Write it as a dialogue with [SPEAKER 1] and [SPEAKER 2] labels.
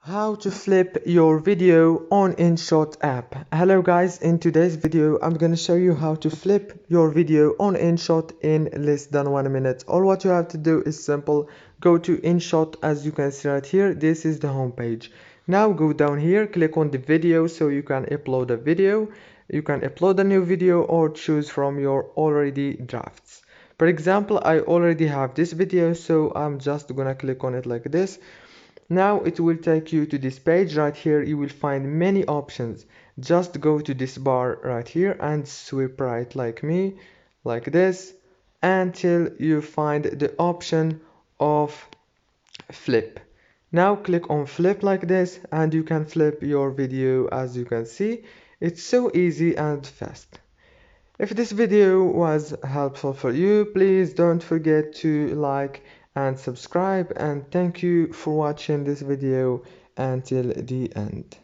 [SPEAKER 1] How to flip your video on InShot app. Hello guys, in today's video I'm gonna show you how to flip your video on InShot in less than 1 minute. All what you have to do is simple. Go to InShot, as you can see right here. This is the home page. Now go down here, click on the video so you can upload a video. You can upload a new video or choose from your already drafts. For example, I already have this video, so I'm just gonna click on it like this. Now it will take you to this page. Right here you will find many options. Just go to this bar right here and swipe right like me, like this, until you find the option of flip. Now click on flip like this and you can flip your video. As you can see, it's so easy and fast. If this video was helpful for you, please don't forget to like and subscribe, and thank you for watching this video until the end.